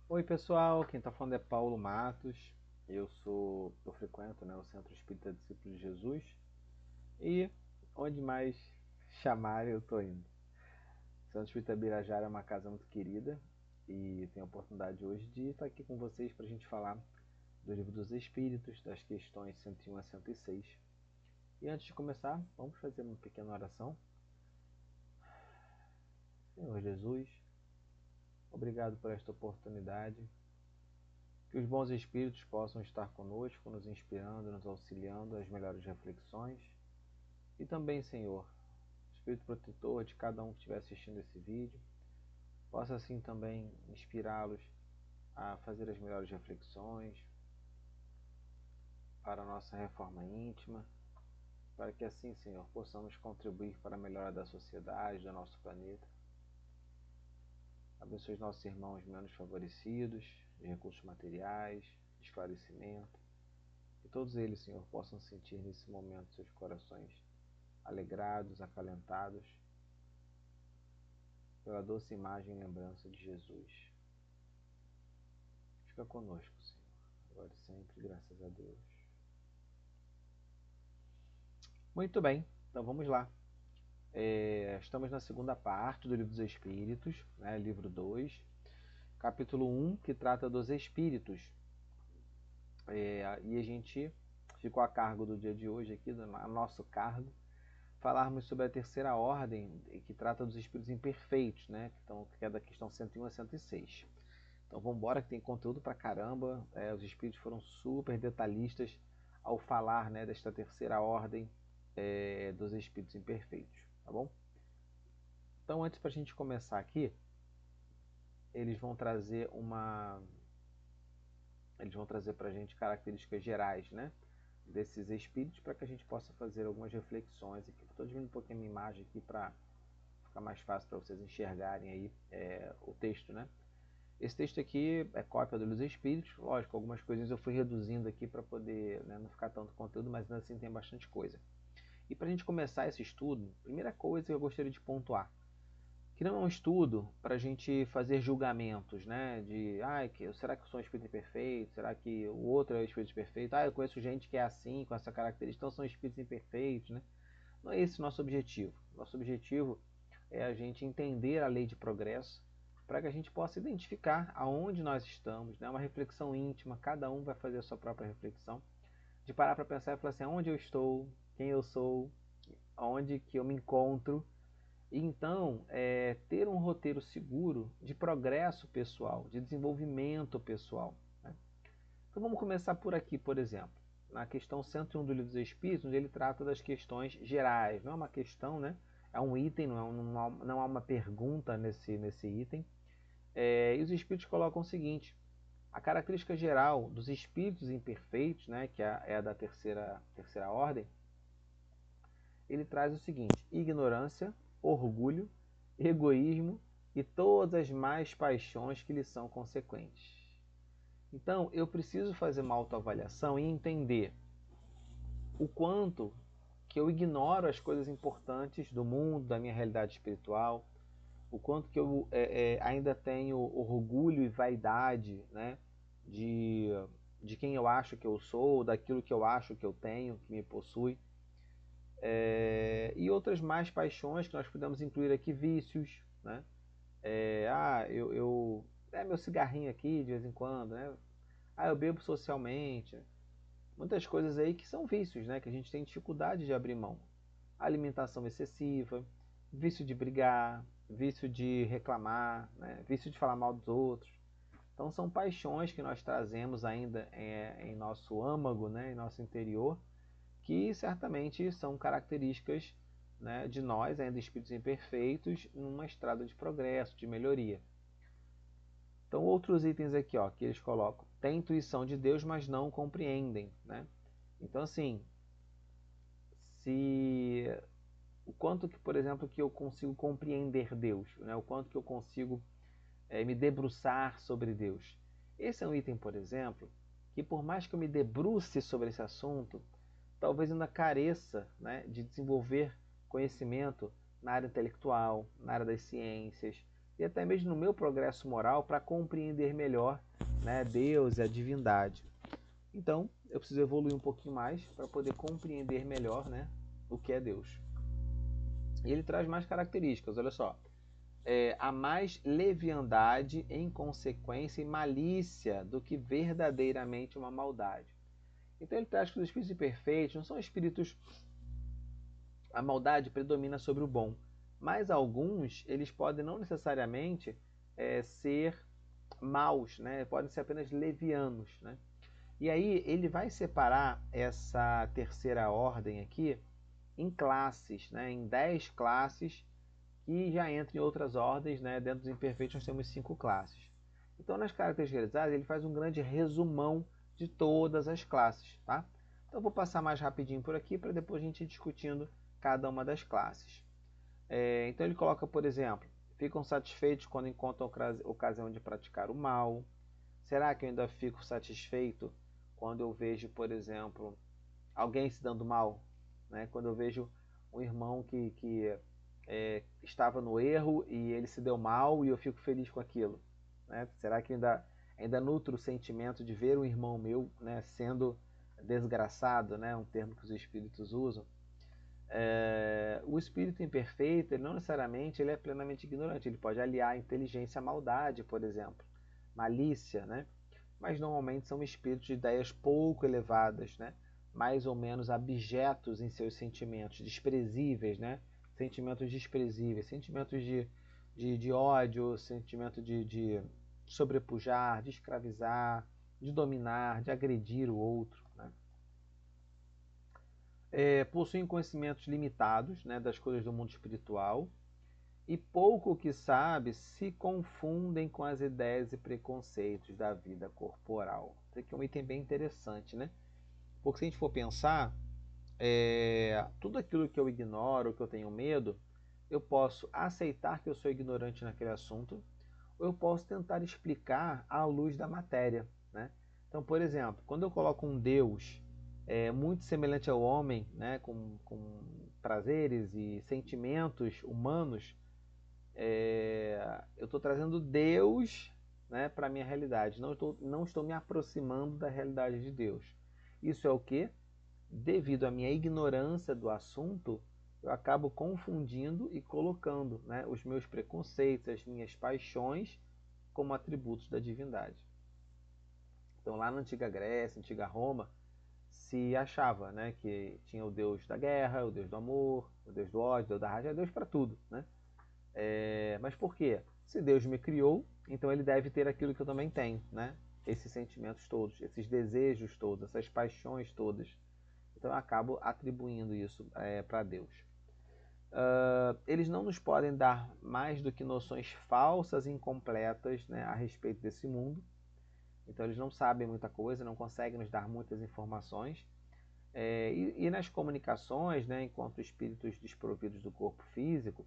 Oi pessoal, quem está falando é Paulo Matos. Eu frequento, o Centro Espírita Discípulo de Jesus e onde mais chamarem eu estou indo. O Centro Espírita Birajara é uma casa muito querida e tenho a oportunidade hoje de estar aqui com vocês para a gente falar do Livro dos Espíritos, das questões 101 a 106. E antes de começar, vamos fazer uma pequena oração. Senhor Jesus, obrigado por esta oportunidade. Que os bons espíritos possam estar conosco, nos inspirando, nos auxiliando às melhores reflexões. E também, Senhor, Espírito protetor de cada um que estiver assistindo esse vídeo, possa assim também inspirá-los a fazer as melhores reflexões para a nossa reforma íntima, para que assim, Senhor, possamos contribuir para a melhora da sociedade, do nosso planeta. Abençoe os nossos irmãos menos favorecidos, de recursos materiais, de esclarecimento. Que todos eles, Senhor, possam sentir nesse momento seus corações alegrados, acalentados, pela doce imagem e lembrança de Jesus. Fica conosco, Senhor, agora e sempre, graças a Deus. Muito bem, então vamos lá. Estamos na segunda parte do Livro dos Espíritos, livro 2, capítulo 1, que trata dos espíritos. E a gente ficou a cargo do dia de hoje aqui, a nosso cargo, falarmos sobre a terceira ordem, que trata dos espíritos imperfeitos, que é da questão 101 a 106. Então vamos embora, que tem conteúdo pra caramba. Os espíritos foram super detalhistas ao falar, desta terceira ordem dos espíritos imperfeitos, tá bom? Então antes, pra gente começar aqui, eles vão trazer pra gente características gerais, desses espíritos, para que a gente possa fazer algumas reflexões aqui. Estou diminuindo um pouquinho a minha imagem aqui para ficar mais fácil para vocês enxergarem aí o texto, Esse texto aqui é cópia do Livro dos Espíritos. Lógico, algumas coisinhas eu fui reduzindo aqui para poder não ficar tanto conteúdo, mas ainda assim tem bastante coisa. E para a gente começar esse estudo, primeira coisa que eu gostaria de pontuar, que não é um estudo para a gente fazer julgamentos, será que eu sou um espírito imperfeito? Será que o outro é um espírito perfeito? Eu conheço gente que é assim, com essa característica, então são espíritos imperfeitos, Não é esse o nosso objetivo. Nosso objetivo é a gente entender a lei de progresso para que a gente possa identificar aonde nós estamos, uma reflexão íntima, cada um vai fazer a sua própria reflexão, de parar para pensar e falar assim, aonde eu estou, quem eu sou, aonde que eu me encontro, e então ter um roteiro seguro de progresso pessoal, de desenvolvimento pessoal. Então vamos começar por aqui, por exemplo, na questão 101 do Livro dos Espíritos, onde ele trata das questões gerais. Não é uma questão, é um item, não há uma pergunta nesse item. E os Espíritos colocam o seguinte: a característica geral dos espíritos imperfeitos, que é a da terceira ordem, ele traz o seguinte: ignorância, orgulho, egoísmo e todas as más paixões que lhe são consequentes. Então, eu preciso fazer uma autoavaliação e entender o quanto que eu ignoro as coisas importantes do mundo, da minha realidade espiritual, o quanto que eu ainda tenho orgulho e vaidade, de, de quem eu acho que eu sou, daquilo que eu acho que eu tenho, que me possui. E outras mais paixões que nós podemos incluir aqui, vícios, meu cigarrinho aqui de vez em quando, eu bebo socialmente. Muitas coisas aí que são vícios, que a gente tem dificuldade de abrir mão. Alimentação excessiva, vício de brigar, vício de reclamar, vício de falar mal dos outros. Então são paixões que nós trazemos ainda em nosso âmago, em nosso interior, que certamente são características de nós, ainda espíritos imperfeitos, numa estrada de progresso, de melhoria. Então outros itens aqui, que eles colocam: tem intuição de Deus, mas não compreendem, Então assim, se o quanto que, por exemplo, que eu consigo compreender Deus, o quanto que eu consigo me debruçar sobre Deus. Esse é um item, por exemplo, que por mais que eu me debruce sobre esse assunto, talvez ainda careça de desenvolver conhecimento na área intelectual, na área das ciências, e até mesmo no meu progresso moral para compreender melhor, né, Deus e a divindade. Então, eu preciso evoluir um pouquinho mais para poder compreender melhor, né, o que é Deus. E ele traz mais características, olha só. Há mais leviandade, inconsequência e malícia do que verdadeiramente uma maldade. Então ele traz que os espíritos imperfeitos não são espíritos... A maldade predomina sobre o bom, mas alguns, eles podem não necessariamente ser maus, né? Podem ser apenas levianos, né? E aí ele vai separar essa terceira ordem aqui em classes, né? Em 10 classes, que já entram em outras ordens, né? Dentro dos imperfeitos nós temos 5 classes. Então nas características realizadas ele faz um grande resumão de todas as classes, tá? Então eu vou passar mais rapidinho por aqui para depois a gente ir discutindo cada uma das classes. Então ele coloca, por exemplo, ficam satisfeitos quando encontram ocasião de praticar o mal. Será que eu ainda fico satisfeito quando eu vejo, por exemplo, alguém se dando mal? Né? Quando eu vejo um irmão que estava no erro e ele se deu mal e eu fico feliz com aquilo. Né? Será que ainda nutro o sentimento de ver um irmão meu, né, sendo desgraçado, né, um termo que os espíritos usam? O espírito imperfeito, ele não necessariamente ele é plenamente ignorante, ele pode aliar a inteligência à maldade, por exemplo, malícia, né? Mas normalmente são espíritos de ideias pouco elevadas, né? Mais ou menos abjetos em seus sentimentos, desprezíveis, né? Sentimentos desprezíveis, sentimentos de ódio, sentimento de sobrepujar, de escravizar, de dominar, de agredir o outro, né? Possuem conhecimentos limitados, né, das coisas do mundo espiritual e pouco que sabe se confundem com as ideias e preconceitos da vida corporal. Isso aqui é um item bem interessante, né? Porque se a gente for pensar, tudo aquilo que eu ignoro, que eu tenho medo, eu posso aceitar que eu sou ignorante naquele assunto, ou eu posso tentar explicar à luz da matéria, né? Então, por exemplo, quando eu coloco um Deus muito semelhante ao homem, né, com prazeres e sentimentos humanos, eu estou trazendo Deus, né, para a minha realidade. Não estou me aproximando da realidade de Deus. Isso é o que? Devido à minha ignorância do assunto, eu acabo confundindo e colocando, né, os meus preconceitos, as minhas paixões como atributos da divindade. Então, lá na antiga Grécia, antiga Roma, se achava, né, que tinha o Deus da guerra, o Deus do amor, o Deus do ódio, o Deus da raiva, é Deus para tudo, né? Mas por quê? Se Deus me criou, então ele deve ter aquilo que eu também tenho, né? Esses sentimentos todos, esses desejos todos, essas paixões todas. Então eu acabo atribuindo isso para Deus. Eles não nos podem dar mais do que noções falsas e incompletas, né, a respeito desse mundo. Então eles não sabem muita coisa, não conseguem nos dar muitas informações. E nas comunicações, né, enquanto espíritos desprovidos do corpo físico,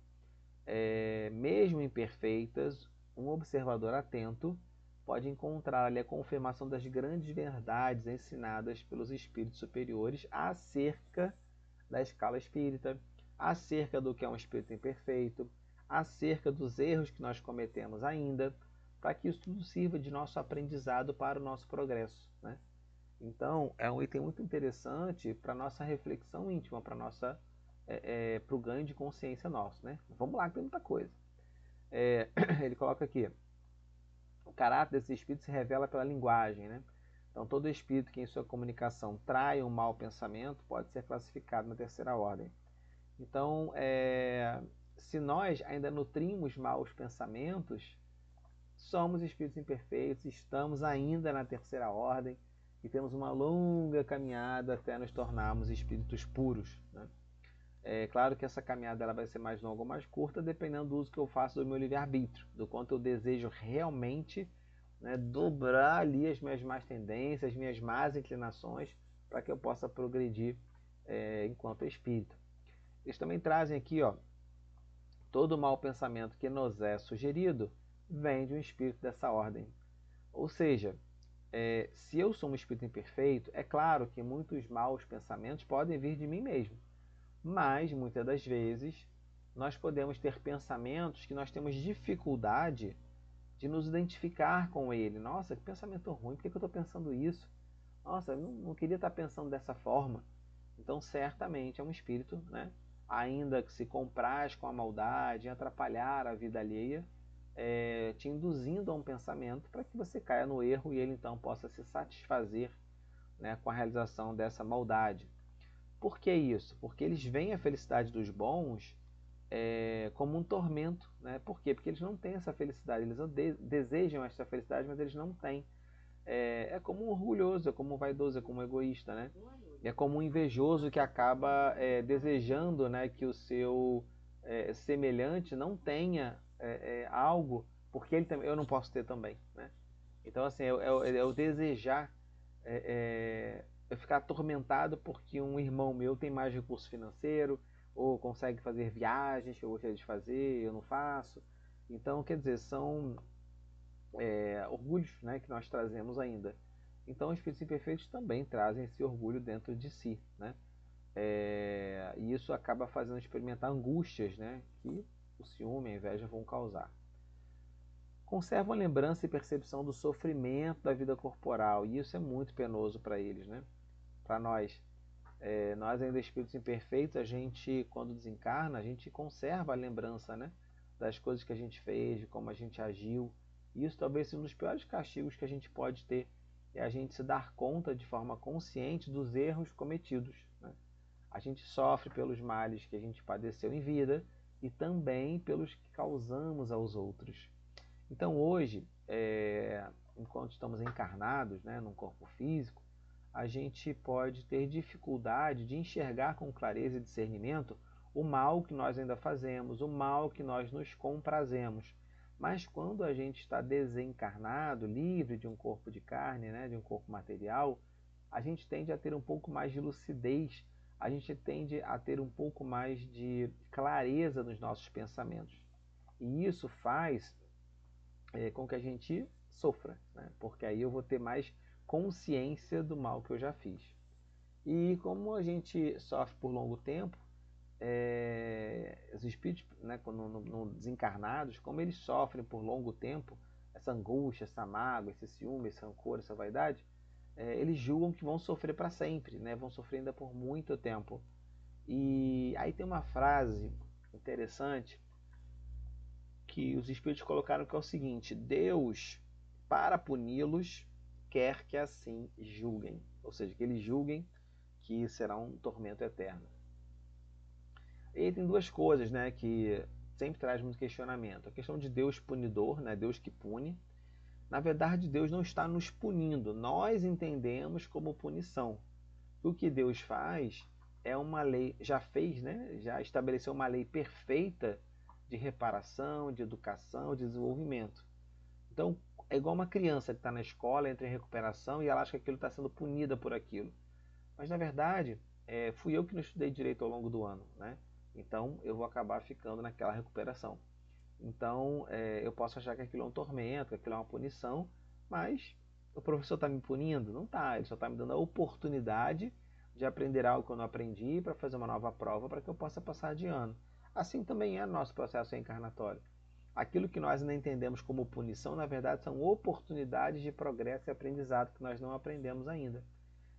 mesmo imperfeitas, um observador atento pode encontrar ali a confirmação das grandes verdades ensinadas pelos espíritos superiores acerca da escala espírita, acerca do que é um espírito imperfeito, acerca dos erros que nós cometemos ainda, para que isso tudo sirva de nosso aprendizado para o nosso progresso, né? Então, é um item muito interessante para a nossa reflexão íntima, para o ganho de consciência nosso, né? Vamos lá, que tem muita coisa. Ele coloca aqui, o caráter desse espírito se revela pela linguagem, né? Então, todo espírito que em sua comunicação trai um mau pensamento pode ser classificado na terceira ordem. Então, se nós ainda nutrimos maus pensamentos, somos espíritos imperfeitos, estamos ainda na terceira ordem e temos uma longa caminhada até nos tornarmos espíritos puros, né? É claro que essa caminhada ela vai ser mais longa ou mais curta, dependendo do uso que eu faço do meu livre-arbítrio, do quanto eu desejo realmente, né, dobrar ali as minhas más tendências, as minhas más inclinações, para que eu possa progredir enquanto espírito. Eles também trazem aqui, ó, todo mau pensamento que nos é sugerido vem de um espírito dessa ordem. Ou seja, se eu sou um espírito imperfeito, é claro que muitos maus pensamentos podem vir de mim mesmo. Mas, muitas das vezes, nós podemos ter pensamentos que nós temos dificuldade de nos identificar com ele. Nossa, que pensamento ruim, por que eu estou pensando isso? Nossa, eu não queria estar pensando dessa forma. Então, certamente é um espírito, né, ainda que se compraz com a maldade, atrapalhar a vida alheia, te induzindo a um pensamento para que você caia no erro e ele então possa se satisfazer, né, com a realização dessa maldade. Por que isso? Porque eles veem a felicidade dos bons como um tormento, né? Por quê? Porque eles não têm essa felicidade, eles desejam essa felicidade, mas eles não têm. É como um orgulhoso, é como um vaidoso, é como um egoísta, né? É como um invejoso que acaba desejando, né, que o seu semelhante não tenha algo, porque ele também, eu não posso ter também, né? Então, assim, é o desejar, eu ficar atormentado porque um irmão meu tem mais recurso financeiro, ou consegue fazer viagens que eu gostaria de fazer, eu não faço. Então, quer dizer, são orgulhos, né, que nós trazemos ainda. Então, os espíritos imperfeitos também trazem esse orgulho dentro de si, né? E isso acaba fazendo experimentar angústias, né, que o ciúme e a inveja vão causar. Conservam a lembrança e percepção do sofrimento da vida corporal, e isso é muito penoso para eles, né? Para nós. Nós ainda espíritos imperfeitos, a gente, quando desencarna, a gente conserva a lembrança, né, das coisas que a gente fez, de como a gente agiu. E isso talvez seja um dos piores castigos que a gente pode ter, é a gente se dar conta de forma consciente dos erros cometidos, né? A gente sofre pelos males que a gente padeceu em vida e também pelos que causamos aos outros. Então hoje, enquanto estamos encarnados, né, num corpo físico, a gente pode ter dificuldade de enxergar com clareza e discernimento o mal que nós ainda fazemos, o mal que nós nos comprazemos. Mas quando a gente está desencarnado, livre de um corpo de carne, né, de um corpo material, a gente tende a ter um pouco mais de lucidez, a gente tende a ter um pouco mais de clareza nos nossos pensamentos. E isso faz com que a gente sofra, né? Porque aí eu vou ter mais consciência do mal que eu já fiz. E como a gente sofre por longo tempo, os espíritos, né, no desencarnados, como eles sofrem por longo tempo, essa angústia, essa mágoa, esse ciúme, esse rancor, essa vaidade, eles julgam que vão sofrer para sempre, né? Vão sofrer ainda por muito tempo. E aí tem uma frase interessante que os espíritos colocaram, que é o seguinte: Deus, para puni-los, quer que assim julguem, ou seja, que eles julguem que será um tormento eterno. E tem duas coisas, né, que sempre traz muito questionamento: a questão de Deus punidor, né, Deus que pune. Na verdade, Deus não está nos punindo, nós entendemos como punição. O que Deus faz é uma lei, já fez, né, já estabeleceu uma lei perfeita de reparação, de educação, de desenvolvimento. Então, é igual uma criança que está na escola, entra em recuperação e ela acha que aquilo está sendo punida por aquilo. Mas, na verdade, fui eu que não estudei direito ao longo do ano, né? Então, eu vou acabar ficando naquela recuperação. Então, eu posso achar que aquilo é um tormento, que aquilo é uma punição, mas o professor está me punindo? Não está, ele só está me dando a oportunidade de aprender algo que eu não aprendi para fazer uma nova prova para que eu possa passar de ano. Assim também é nosso processo reencarnatório. Aquilo que nós ainda entendemos como punição, na verdade, são oportunidades de progresso e aprendizado que nós não aprendemos ainda.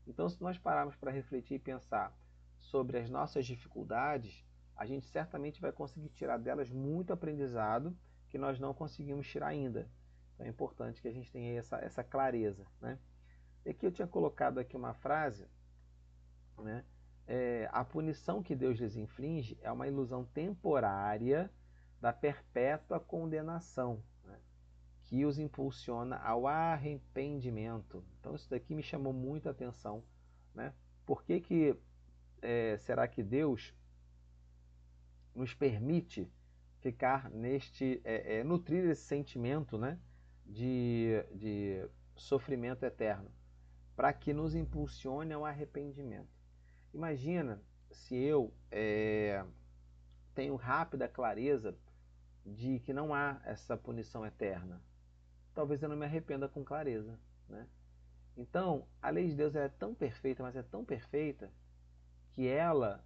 Então, se nós pararmos para refletir e pensar sobre as nossas dificuldades, a gente certamente vai conseguir tirar delas muito aprendizado que nós não conseguimos tirar ainda. Então é importante que a gente tenha essa clareza, né? E aqui eu tinha colocado aqui uma frase, né? A punição que Deus lhes inflige é uma ilusão temporária da perpétua condenação, né, que os impulsiona ao arrependimento. Então isso daqui me chamou muita atenção, né? Por que será que Deus nos permite ficar nutrir esse sentimento, né, de sofrimento eterno, para que nos impulsione ao arrependimento? Imagina se eu tenho rápida clareza de que não há essa punição eterna. Talvez eu não me arrependa com clareza, né? Então, a lei de Deus é tão perfeita, mas é tão perfeita, que ela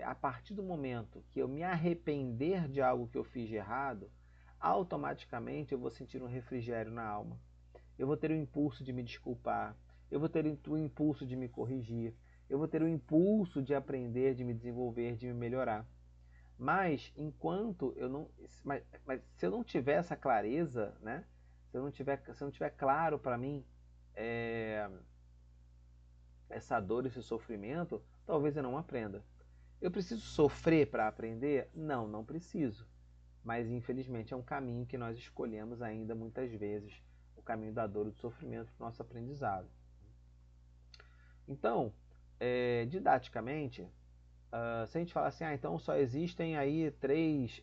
a partir do momento que eu me arrepender de algo que eu fiz de errado, automaticamente eu vou sentir um refrigério na alma. Eu vou ter o impulso de me desculpar, eu vou ter o impulso de me corrigir, eu vou ter o impulso de aprender, de me desenvolver, de me melhorar. Mas enquanto eu não, mas se eu não tiver essa clareza, né? Se eu não tiver claro para mim essa dor, esse sofrimento, talvez eu não aprenda. Eu preciso sofrer para aprender? Não, não preciso. Mas infelizmente é um caminho que nós escolhemos ainda muitas vezes, o caminho da dor e do sofrimento para o nosso aprendizado. Então, didaticamente, se a gente falar assim, então só existem aí 3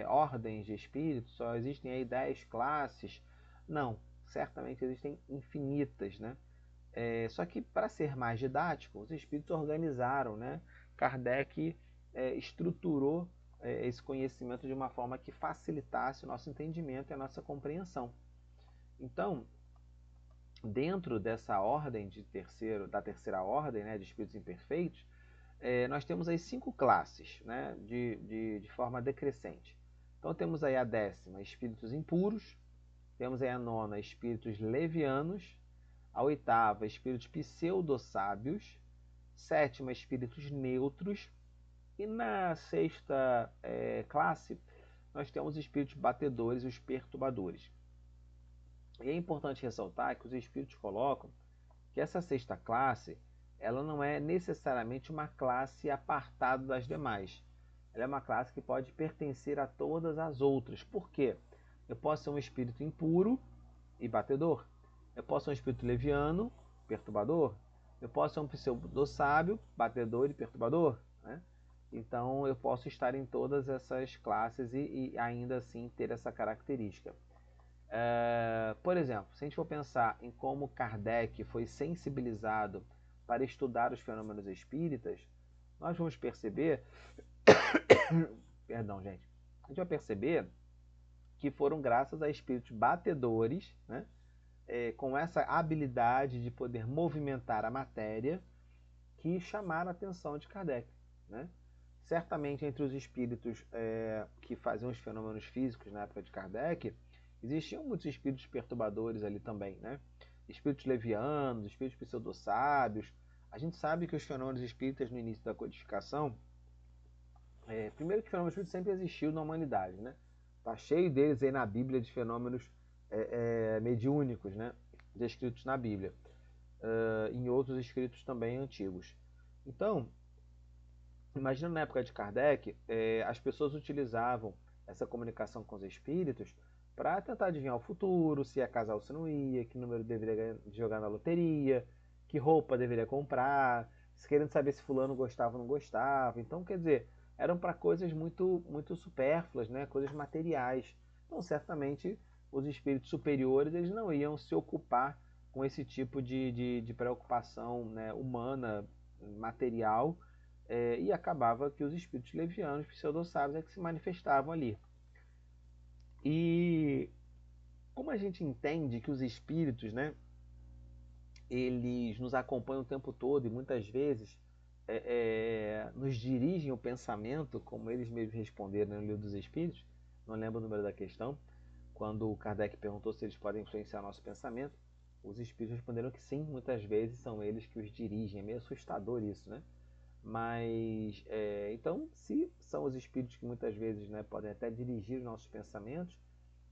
ordens de espíritos, só existem aí 10 classes. Não, certamente existem infinitas, né? Só que para ser mais didático, os espíritos organizaram, né? Kardec estruturou esse conhecimento de uma forma que facilitasse o nosso entendimento e a nossa compreensão. Então, dentro dessa ordem da terceira ordem, né, de espíritos imperfeitos, nós temos aí 5 classes, né, de forma decrescente. Então temos aí a 10ª, espíritos impuros, temos aí a 9ª, espíritos levianos, a 8ª, espíritos pseudo-sábios, 7ª, espíritos neutros, e na 6ª classe, nós temos os espíritos batedores e os perturbadores. E é importante ressaltar que os espíritos colocam que essa 6ª classe, ela não é necessariamente uma classe apartada das demais. Ela é uma classe que pode pertencer a todas as outras. Por quê? Eu posso ser um espírito impuro e batedor. Eu posso ser um espírito leviano, perturbador. Eu posso ser um pseudo-sábio, batedor e perturbador, né? Então eu posso estar em todas essas classes e ainda assim ter essa característica. Por exemplo, se a gente for pensar em como Kardec foi sensibilizado para estudar os fenômenos espíritas, nós vamos perceber, perdão, gente, a gente vai perceber que foram graças a espíritos batedores, né, com essa habilidade de poder movimentar a matéria, que chamaram a atenção de Kardec, né? Certamente entre os espíritos que faziam os fenômenos físicos na época de Kardec, existiam muitos espíritos perturbadores ali também, né? Espíritos levianos, espíritos pseudo-sábios. A gente sabe que os fenômenos espíritas no início da codificação, primeiro que o fenômeno espírita sempre existiu na humanidade, né? Tá cheio deles aí na Bíblia de fenômenos mediúnicos, né? Descritos na Bíblia, em outros escritos também antigos. Então, imagina na época de Kardec, as pessoas utilizavam essa comunicação com os espíritos para tentar adivinhar o futuro, se ia casar ou se não ia, que número deveria jogar na loteria, que roupa deveria comprar, querendo saber se fulano gostava ou não gostava. Então, quer dizer, eram para coisas muito, muito supérfluas, né? Coisas materiais. Então, certamente, os espíritos superiores eles não iam se ocupar com esse tipo de preocupação, né, humana, material, e acabava que os espíritos levianos, pseudo-sábios, é que se manifestavam ali. E como a gente entende que os espíritos, né, eles nos acompanham o tempo todo e muitas vezes nos dirigem o pensamento, como eles mesmos responderam no Livro dos Espíritos, não lembro o número da questão, quando o Kardec perguntou se eles podem influenciar nosso pensamento, os espíritos responderam que sim, muitas vezes são eles que os dirigem. É meio assustador isso, né? Mas, então, se são os espíritos que muitas vezes, né, podem até dirigir os nossos pensamentos,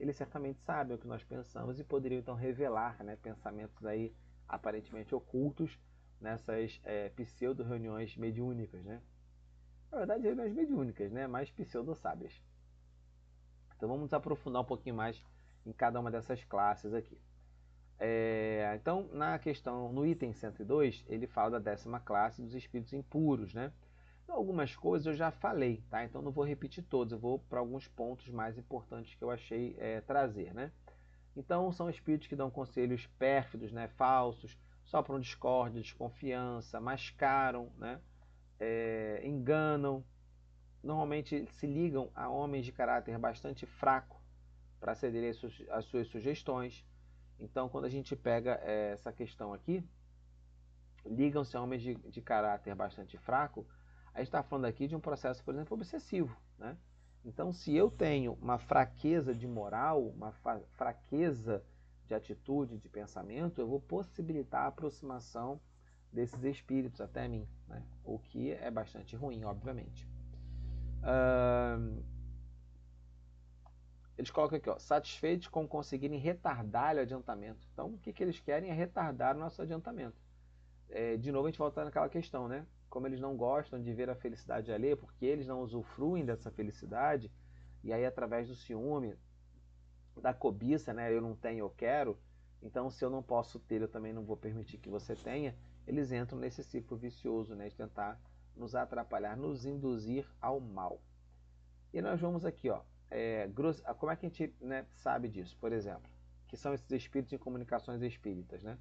eles certamente sabem o que nós pensamos e poderiam então revelar, né, pensamentos aí aparentemente ocultos nessas pseudo-reuniões mediúnicas, né? Na verdade, reuniões mediúnicas, né, mais pseudo-sábias. Então vamos aprofundar um pouquinho mais em cada uma dessas classes aqui. Então, na questão, no item 102, ele fala da 10ª classe dos espíritos impuros, né? Então, algumas coisas eu já falei, tá? Então não vou repetir todos, eu vou para alguns pontos mais importantes que eu achei trazer, né? Então, são espíritos que dão conselhos pérfidos, né? Falsos, sopram discórdia, desconfiança, mascaram, né? Enganam, normalmente se ligam a homens de caráter bastante fraco para cederem as suas sugestões. Então, quando a gente pega essa questão aqui, ligam-se a homens de caráter bastante fraco, a gente está falando aqui de um processo, por exemplo, obsessivo, né? Então, se eu tenho uma fraqueza de moral, uma fraqueza de atitude, de pensamento, eu vou possibilitar a aproximação desses espíritos até mim, né? O que é bastante ruim, obviamente. Eles colocam aqui, ó, satisfeitos com conseguirem retardar o adiantamento. Então, o que eles querem é retardar o nosso adiantamento. De novo, a gente volta naquela questão, né? Como eles não gostam de ver a felicidade alheia, porque eles não usufruem dessa felicidade, e aí através do ciúme, da cobiça, né? Eu não tenho, eu quero. Então, se eu não posso ter, eu também não vou permitir que você tenha. Eles entram nesse ciclo vicioso, né? De tentar nos atrapalhar, nos induzir ao mal. E nós vamos aqui, ó. Como é que a gente, né, sabe disso? Por exemplo, que são esses espíritos em comunicações espíritas, né?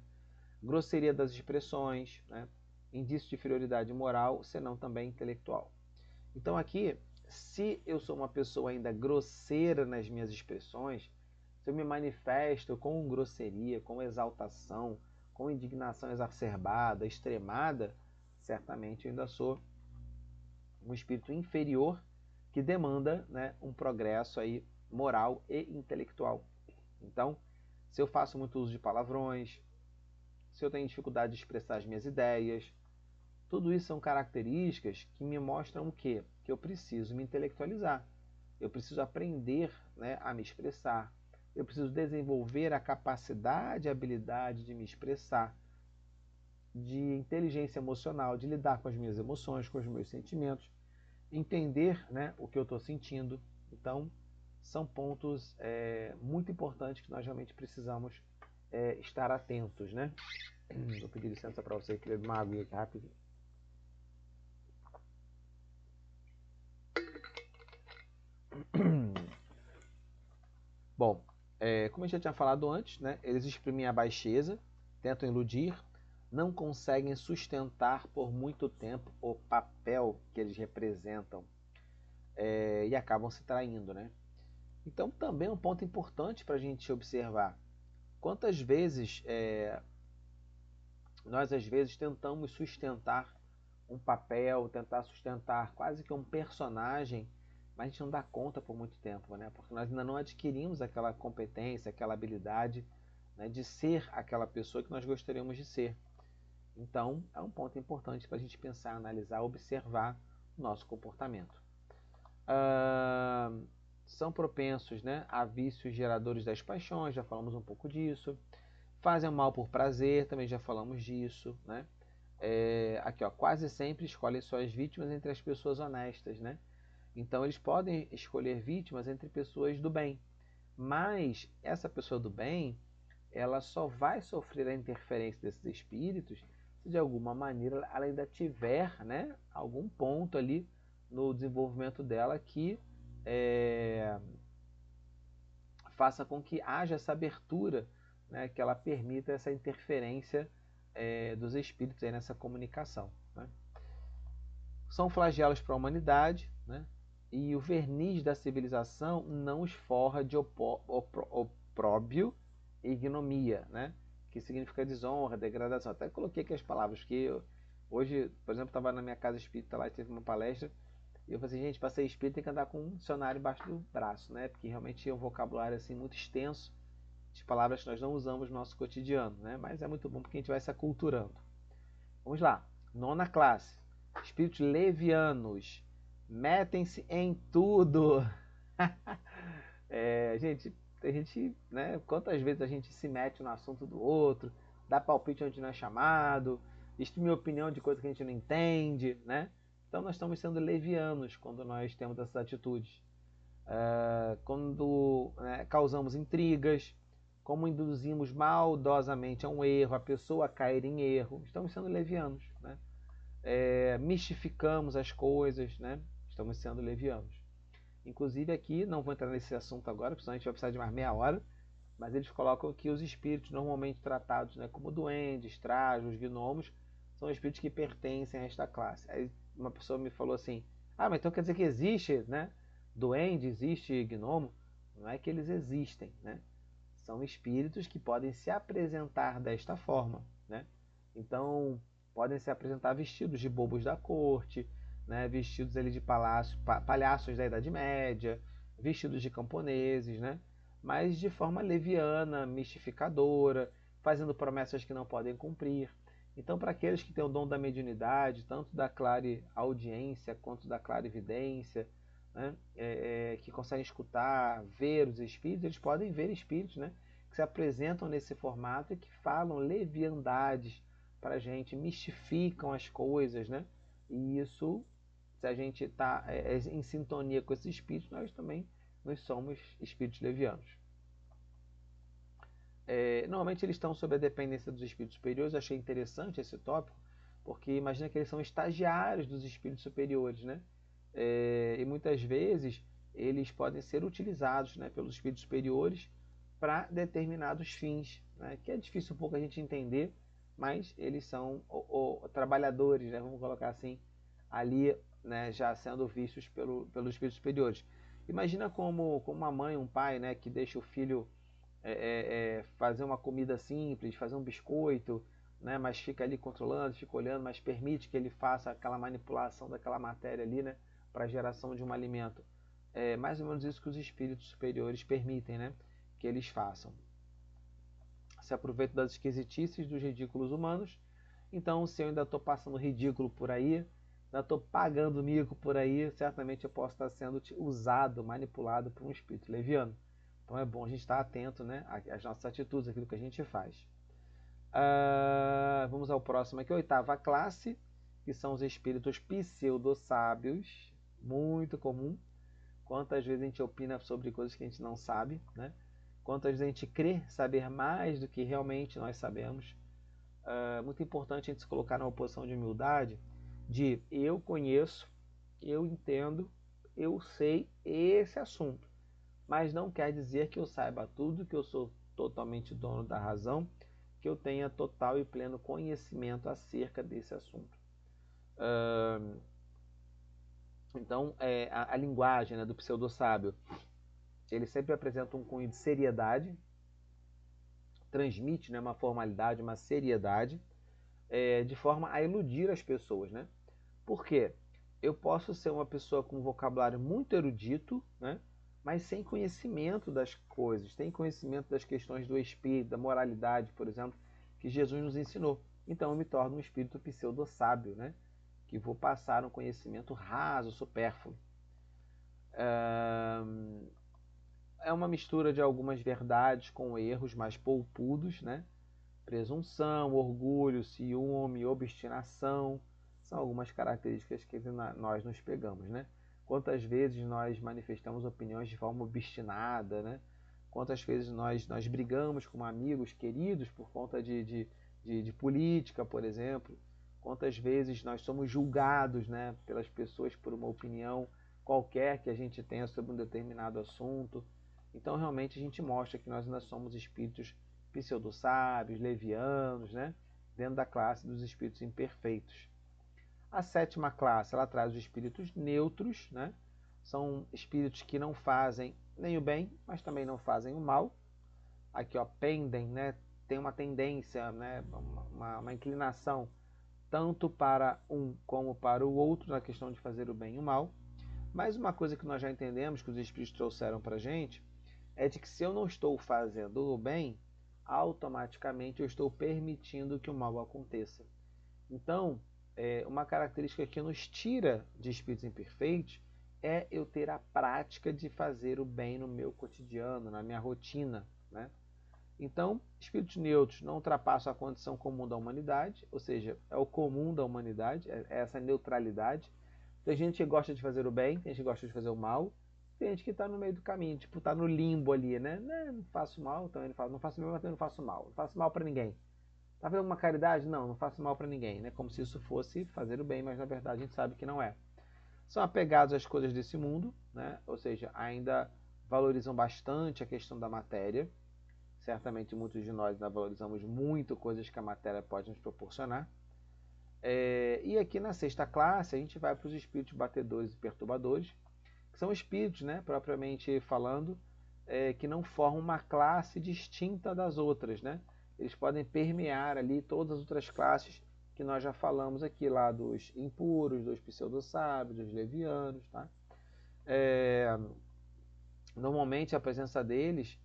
Grosseria das expressões, né? Indício de inferioridade moral, senão também intelectual. Então aqui, se eu sou uma pessoa ainda grosseira nas minhas expressões, se eu me manifesto com grosseria, com exaltação, com indignação exacerbada, extremada, certamente eu ainda sou um espírito inferior que demanda, né, um progresso aí moral e intelectual. Então, se eu faço muito uso de palavrões, se eu tenho dificuldade de expressar as minhas ideias, tudo isso são características que me mostram o quê? Que eu preciso me intelectualizar. Eu preciso aprender, né, a me expressar. Eu preciso desenvolver a capacidade e habilidade de me expressar, de inteligência emocional, de lidar com as minhas emoções, com os meus sentimentos, entender, né, o que eu estou sentindo. Então, são pontos muito importantes que nós realmente precisamos estar atentos, né? Vou pedir licença para você que beber uma água aqui rapidinho. Bom, como eu já tinha falado antes, né, eles exprimem a baixeza, tentam iludir, não conseguem sustentar por muito tempo o papel que eles representam e acabam se traindo, né? Então também é um ponto importante para a gente observar. Quantas vezes nós às vezes tentamos sustentar um papel, tentar sustentar quase que um personagem, mas a gente não dá conta por muito tempo, né? Porque nós ainda não adquirimos aquela competência, aquela habilidade, né, de ser aquela pessoa que nós gostaríamos de ser. Então, é um ponto importante para a gente pensar, analisar, observar o nosso comportamento. São propensos, né, a vícios geradores das paixões, já falamos um pouco disso. Fazem mal por prazer, também já falamos disso, né? Aqui, ó, quase sempre escolhem suas vítimas entre as pessoas honestas, né? Então eles podem escolher vítimas entre pessoas do bem, mas essa pessoa do bem, ela só vai sofrer a interferência desses espíritos se de alguma maneira ela ainda tiver, né, algum ponto ali no desenvolvimento dela que faça com que haja essa abertura, né, que ela permita essa interferência dos espíritos aí nessa comunicação, né? São flagelos para a humanidade, né? E o verniz da civilização não os forra de opróbio e ignomia, né? Que significa desonra, degradação. Até coloquei aqui as palavras que hoje, por exemplo, estava na minha casa espírita lá e teve uma palestra e eu falei assim, gente, para ser espírita tem que andar com um dicionário embaixo do braço, né? Porque realmente é um vocabulário assim muito extenso de palavras que nós não usamos no nosso cotidiano, né? Mas é muito bom porque a gente vai se aculturando. Vamos lá. Nona classe. Espíritos levianos. Metem-se em tudo. Gente, a gente, né? Quantas vezes a gente se mete no assunto do outro, dá palpite onde não é chamado, exprime opinião de coisa que a gente não entende, né? Então nós estamos sendo levianos quando nós temos essas atitudes. Quando causamos intrigas, como induzimos maldosamente a um erro, a pessoa a cair em erro, estamos sendo levianos, né? Mistificamos as coisas, né? Estamos sendo levianos. Inclusive aqui, não vou entrar nesse assunto agora, porque senão a gente vai precisar de mais meia hora, mas eles colocam que os espíritos normalmente tratados, né, como duendes, trajos, gnomos, são espíritos que pertencem a esta classe. Aí uma pessoa me falou assim, mas então quer dizer que existe, né, duende, existe gnomo? Não é que eles existem, né? São espíritos que podem se apresentar desta forma, né? Então, podem se apresentar vestidos de bobos da corte, né, vestidos ali de palhaços da Idade Média, vestidos de camponeses, né, mas de forma leviana, mistificadora, fazendo promessas que não podem cumprir. Então, para aqueles que têm o dom da mediunidade, tanto da clareaudiência quanto da clarividência, né, que conseguem escutar, ver os espíritos, eles podem ver espíritos, né, que se apresentam nesse formato e que falam leviandades para a gente, mistificam as coisas, né? E isso, se a gente está em sintonia com esses espíritos, nós somos espíritos levianos. Normalmente eles estão sob a dependência dos espíritos superiores. Eu achei interessante esse tópico, porque imagina que eles são estagiários dos espíritos superiores, né? E muitas vezes eles podem ser utilizados, né, pelos espíritos superiores para determinados fins, né, que é difícil um pouco a gente entender, mas eles são trabalhadores, né, vamos colocar assim, ali, né, já sendo vistos pelos espíritos superiores. Imagina como uma mãe, um pai, né, que deixa o filho fazer uma comida simples, fazer um biscoito, né, mas fica ali controlando, fica olhando, mas permite que ele faça aquela manipulação daquela matéria ali, né, para a geração de um alimento. É mais ou menos isso que os espíritos superiores permitem, né, que eles façam. Se aproveitam das esquisitices, dos ridículos humanos. Então, se eu ainda estou passando ridículo por aí, ainda estou pagando mico por aí, certamente eu posso estar sendo usado, manipulado por um espírito leviano. Então é bom a gente estar atento, né, às nossas atitudes, aquilo que a gente faz. Vamos ao próximo aqui, a 8ª classe, que são os espíritos pseudo-sábios, muito comum. Quantas vezes a gente opina sobre coisas que a gente não sabe, né? Quantas vezes a gente crê saber mais do que realmente nós sabemos. Muito importante a gente se colocar numa posição de humildade, de eu conheço, eu entendo, eu sei esse assunto, mas não quer dizer que eu saiba tudo, que eu sou totalmente dono da razão, que eu tenha total e pleno conhecimento acerca desse assunto. Então, a linguagem, né, do pseudo-sábio, ele sempre apresenta um cunho de seriedade, transmite, né, uma formalidade, uma seriedade, de forma a iludir as pessoas, né? Por quê? Eu posso ser uma pessoa com um vocabulário muito erudito, né, mas sem conhecimento das coisas, sem conhecimento das questões do espírito, da moralidade, por exemplo, que Jesus nos ensinou. Então eu me torno um espírito pseudo-sábio, né, que vou passar um conhecimento raso, supérfluo. É uma mistura de algumas verdades com erros mais polpudos, né? Presunção, orgulho, ciúme, obstinação, são algumas características que nós nos pegamos, né? Quantas vezes nós manifestamos opiniões de forma obstinada, né? Quantas vezes nós brigamos com amigos queridos por conta de política, por exemplo. Quantas vezes nós somos julgados, né, pelas pessoas por uma opinião qualquer que a gente tenha sobre um determinado assunto. Então, realmente, a gente mostra que nós ainda somos espíritos pseudo-sábios, levianos, né, dentro da classe dos espíritos imperfeitos. A 7ª classe, ela traz os espíritos neutros, né? São espíritos que não fazem nem o bem, mas também não fazem o mal. Aqui, ó, pendem, né? Tem uma tendência, né? Uma inclinação tanto para um como para o outro na questão de fazer o bem e o mal. Mas uma coisa que nós já entendemos, que os espíritos trouxeram para a gente, é de que se eu não estou fazendo o bem, automaticamente eu estou permitindo que o mal aconteça. Então, uma característica que nos tira de espíritos imperfeitos é eu ter a prática de fazer o bem no meu cotidiano, na minha rotina, né? Então, espíritos neutros não ultrapassam a condição comum da humanidade, ou seja, é o comum da humanidade, é essa neutralidade. Tem gente que gosta de fazer o bem, tem gente que gosta de fazer o mal, tem gente que está no meio do caminho, tipo, está no limbo ali, né? Não faço mal, também não faço, não faço bem, mas também não faço mal. Não faço mal para ninguém. Tá fazendo uma caridade? Não, não faço mal para ninguém, né? Como se isso fosse fazer o bem, mas na verdade a gente sabe que não é. São apegados às coisas desse mundo, né? Ou seja, ainda valorizam bastante a questão da matéria. Certamente muitos de nós ainda valorizamos muito coisas que a matéria pode nos proporcionar. E aqui na 6ª classe a gente vai para os espíritos batedores e perturbadores, que são espíritos, né, propriamente falando, que não formam uma classe distinta das outras, né? Eles podem permear ali todas as outras classes que nós já falamos aqui lá dos impuros, dos pseudo-sábios, dos levianos, tá? Normalmente a presença deles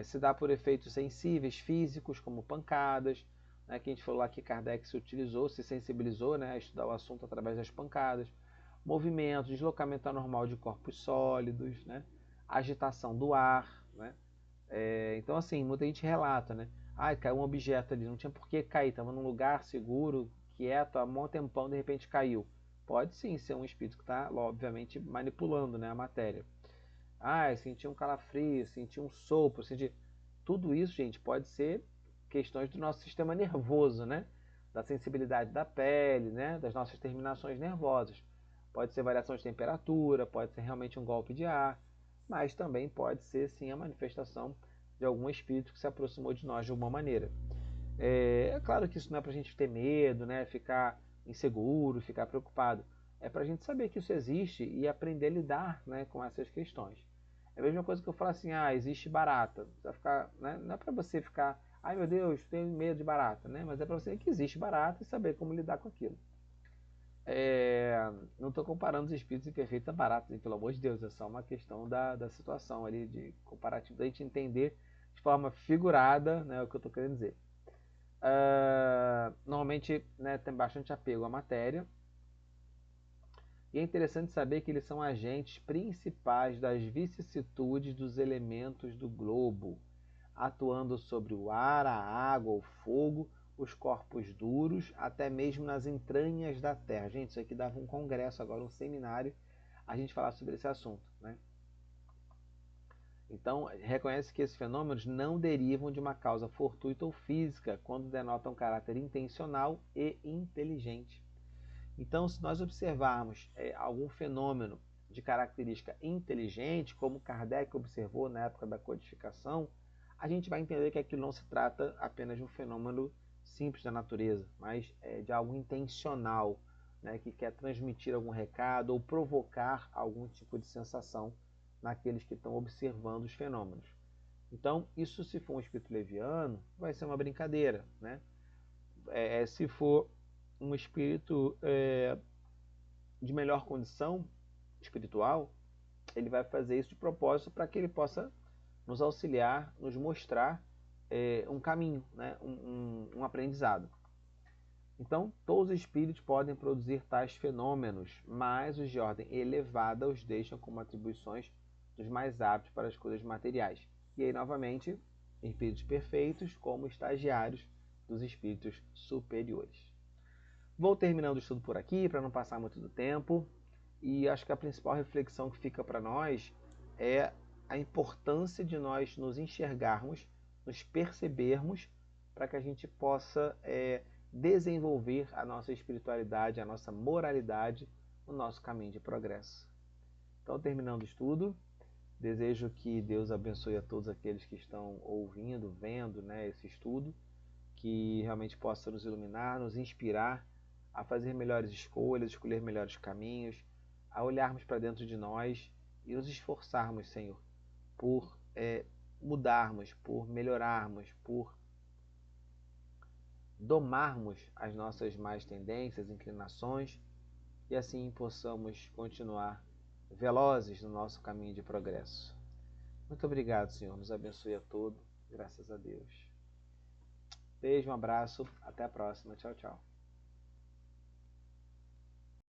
se dá por efeitos sensíveis, físicos, como pancadas, né, que a gente falou lá que Kardec se sensibilizou, né, a estudar o assunto através das pancadas, movimento, deslocamento anormal de corpos sólidos, né, agitação do ar, né, então assim, muita gente relata, né, caiu um objeto ali, não tinha por que cair, estava num lugar seguro, quieto, há um tempão, de repente caiu. Pode sim ser um espírito que está, obviamente, manipulando, né, a matéria. Eu senti um calafrio, senti um sopro, senti... Tudo isso, gente, pode ser questões do nosso sistema nervoso, né? Da sensibilidade da pele, né? Das nossas terminações nervosas. Pode ser variação de temperatura, pode ser realmente um golpe de ar, mas também pode ser, sim, a manifestação de algum espírito que se aproximou de nós de alguma maneira. É claro que isso não é para a gente ter medo, né? Ficar inseguro, ficar preocupado. É para a gente saber que isso existe e aprender a lidar, né, com essas questões. É a mesma coisa que eu falo assim, existe barata. Você vai ficar, né? Não é para você ficar, ai meu Deus, tenho medo de barata, né? Mas é para você que existe barata e saber como lidar com aquilo. Não estou comparando os espíritos imperfeitos a baratas, pelo amor de Deus, é só uma questão da situação ali, de comparativo, da gente entender de forma figurada, né, o que eu estou querendo dizer. Normalmente, né, tem bastante apego à matéria. E é interessante saber que eles são agentes principais das vicissitudes dos elementos do globo, atuando sobre o ar, a água, o fogo, os corpos duros, até mesmo nas entranhas da Terra. Gente, isso aqui dava um congresso agora, um seminário, a gente falar sobre esse assunto, né? Então, reconhece que esses fenômenos não derivam de uma causa fortuita ou física, quando denotam caráter intencional e inteligente. Então, se nós observarmos algum fenômeno de característica inteligente, como Kardec observou na época da codificação, a gente vai entender que aquilo não se trata apenas de um fenômeno simples da natureza, mas de algo intencional, né, que quer transmitir algum recado ou provocar algum tipo de sensação naqueles que estão observando os fenômenos. Então, isso, se for um espírito leviano, vai ser uma brincadeira, né? Se for um espírito de melhor condição espiritual, ele vai fazer isso de propósito para que ele possa nos auxiliar, nos mostrar um caminho, né? um aprendizado. Então, todos os espíritos podem produzir tais fenômenos, mas os de ordem elevada os deixam como atribuições dos mais aptos para as coisas materiais. E aí, novamente, espíritos perfeitos como estagiários dos espíritos superiores. Vou terminando o estudo por aqui, para não passar muito do tempo. E acho que a principal reflexão que fica para nós é a importância de nós nos enxergarmos, nos percebermos, para que a gente possa desenvolver a nossa espiritualidade, a nossa moralidade, no nosso caminho de progresso. Então, terminando o estudo, desejo que Deus abençoe a todos aqueles que estão ouvindo, vendo, né, esse estudo, que realmente possa nos iluminar, nos inspirar a fazer melhores escolhas, escolher melhores caminhos, a olharmos para dentro de nós e nos esforçarmos, Senhor, por mudarmos, por melhorarmos, por domarmos as nossas más tendências, inclinações, e assim possamos continuar velozes no nosso caminho de progresso. Muito obrigado, Senhor. Nos abençoe a todos. Graças a Deus. Beijo, um abraço. Até a próxima. Tchau, tchau.